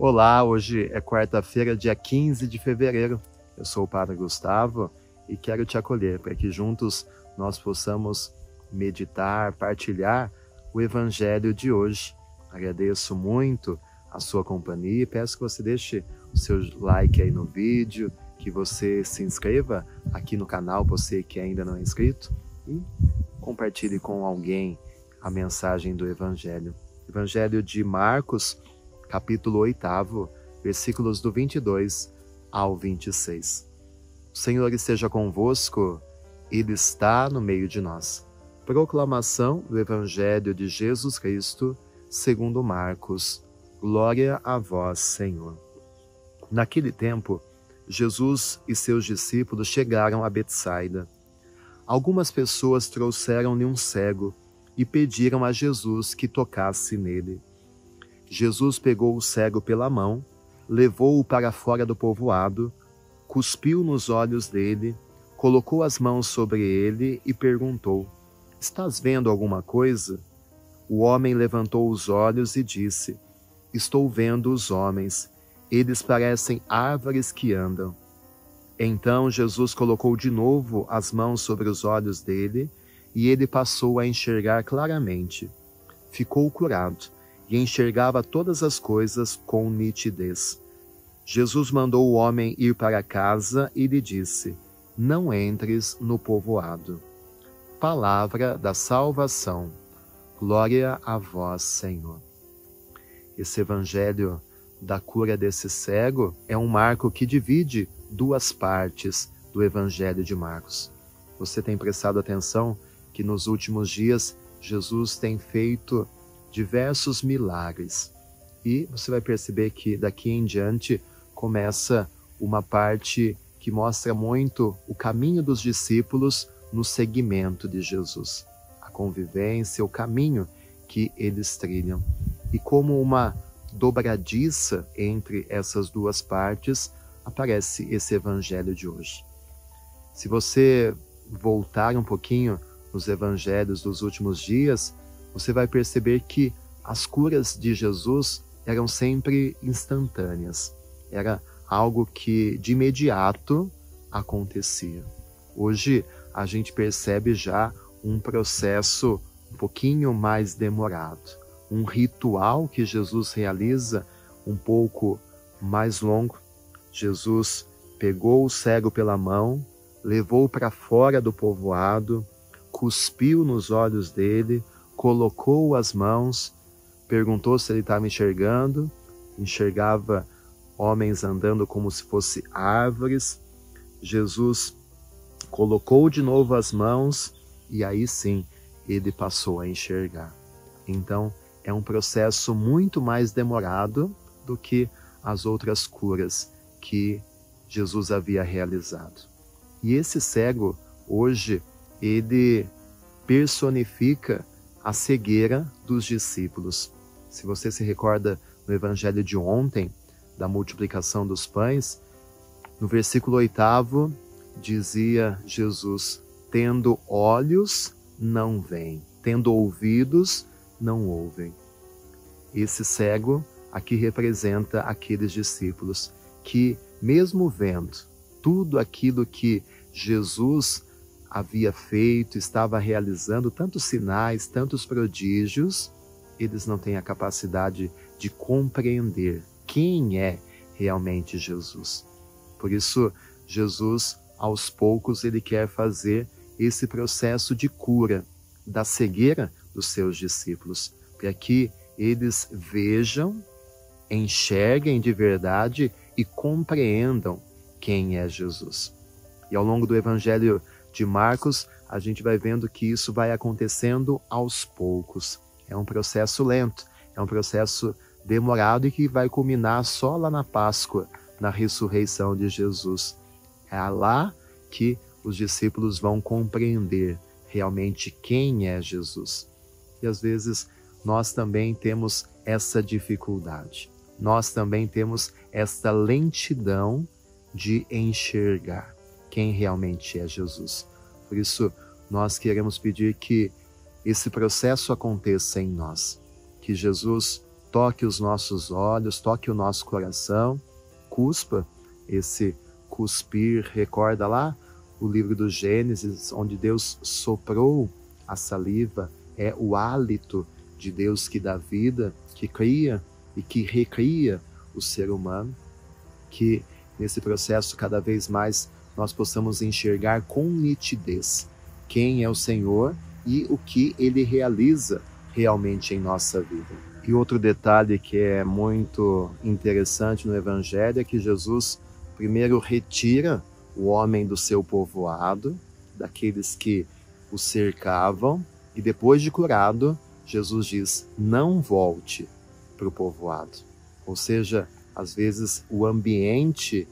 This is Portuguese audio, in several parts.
Olá, hoje é quarta-feira, dia 15 de fevereiro. Eu sou o Padre Gustavo e quero te acolher para que juntos nós possamos meditar, partilhar o Evangelho de hoje. Agradeço muito a sua companhia e peço que você deixe o seu like aí no vídeo, que você se inscreva aqui no canal, você que ainda não é inscrito, e compartilhe com alguém a mensagem do Evangelho. Evangelho de Marcos, capítulo 8, versículos do 22 ao 26. O Senhor esteja convosco, Ele está no meio de nós. Proclamação do Evangelho de Jesus Cristo, segundo Marcos. Glória a vós, Senhor. Naquele tempo, Jesus e seus discípulos chegaram a Betsaida. Algumas pessoas trouxeram-lhe um cego e pediram a Jesus que tocasse nele. Jesus pegou o cego pela mão, levou-o para fora do povoado, cuspiu nos olhos dele, colocou as mãos sobre ele e perguntou: "Estás vendo alguma coisa?" O homem levantou os olhos e disse: "Estou vendo os homens. Eles parecem árvores que andam." Então Jesus colocou de novo as mãos sobre os olhos dele e ele passou a enxergar claramente. Ficou curado e enxergava todas as coisas com nitidez. Jesus mandou o homem ir para casa e lhe disse: "Não entres no povoado." Palavra da salvação. Glória a vós, Senhor. Esse evangelho da cura desse cego é um marco que divide duas partes do evangelho de Marcos. Você tem prestado atenção que nos últimos dias Jesus tem feito diversos milagres. E você vai perceber que daqui em diante começa uma parte que mostra muito o caminho dos discípulos no seguimento de Jesus. A convivência, o caminho que eles trilham. E como uma dobradiça entre essas duas partes, aparece esse evangelho de hoje. Se você voltar um pouquinho nos evangelhos dos últimos dias, você vai perceber que as curas de Jesus eram sempre instantâneas. Era algo que de imediato acontecia. Hoje a gente percebe já um processo um pouquinho mais demorado. Um ritual que Jesus realiza um pouco mais longo. Jesus pegou o cego pela mão, levou para fora do povoado, cuspiu nos olhos dele, colocou as mãos, perguntou se ele estava enxergando, enxergava homens andando como se fossem árvores. Jesus colocou de novo as mãos e aí sim ele passou a enxergar. Então é um processo muito mais demorado do que as outras curas que Jesus havia realizado. E esse cego, hoje, ele personifica a cegueira dos discípulos. Se você se recorda no evangelho de ontem, da multiplicação dos pães, no versículo 8 dizia Jesus: "Tendo olhos, não veem, tendo ouvidos, não ouvem." Esse cego aqui representa aqueles discípulos que, mesmo vendo tudo aquilo que Jesus havia feito, estava realizando, tantos sinais, tantos prodígios, eles não têm a capacidade de compreender quem é realmente Jesus. Por isso, Jesus, aos poucos, ele quer fazer esse processo de cura da cegueira dos seus discípulos, para que eles vejam, enxerguem de verdade e compreendam quem é Jesus. E ao longo do Evangelho de Marcos, a gente vai vendo que isso vai acontecendo aos poucos. É um processo lento, é um processo demorado e que vai culminar só lá na Páscoa, na ressurreição de Jesus. É lá que os discípulos vão compreender realmente quem é Jesus. E às vezes nós também temos essa dificuldade. Nós também temos essa lentidão de enxergar quem realmente é Jesus. Por isso, nós queremos pedir que esse processo aconteça em nós, que Jesus toque os nossos olhos, toque o nosso coração, cuspa. Esse cuspir recorda lá o livro do Gênesis, onde Deus soprou a saliva, é o hálito de Deus que dá vida, que cria e que recria o ser humano, que nesse processo cada vez mais nós possamos enxergar com nitidez quem é o Senhor e o que Ele realiza realmente em nossa vida. E outro detalhe que é muito interessante no Evangelho é que Jesus primeiro retira o homem do seu povoado, daqueles que o cercavam, e depois de curado, Jesus diz, não volte para o povoado. Ou seja, às vezes o ambiente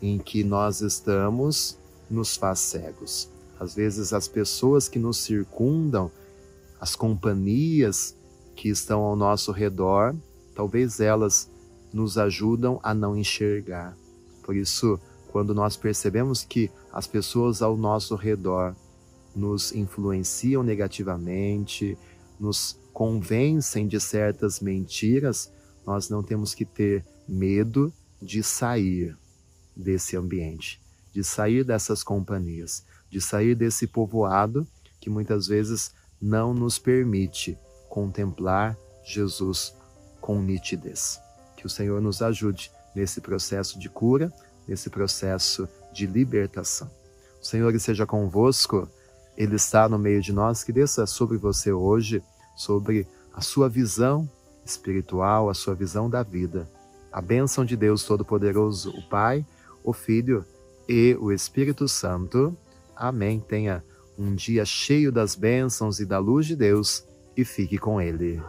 em que nós estamos nos faz cegos. Às vezes as pessoas que nos circundam, as companhias que estão ao nosso redor, talvez elas nos ajudam a não enxergar. Por isso, quando nós percebemos que as pessoas ao nosso redor nos influenciam negativamente, nos convencem de certas mentiras, nós não temos que ter medo de sair desse ambiente, de sair dessas companhias, de sair desse povoado que muitas vezes não nos permite contemplar Jesus com nitidez. Que o Senhor nos ajude nesse processo de cura, nesse processo de libertação. O Senhor esteja convosco, Ele está no meio de nós, que desça sobre você hoje, sobre a sua visão espiritual, a sua visão da vida. A bênção de Deus Todo-Poderoso, o Pai, o Filho e o Espírito Santo. Amém. Tenha um dia cheio das bênçãos e da luz de Deus e fique com Ele.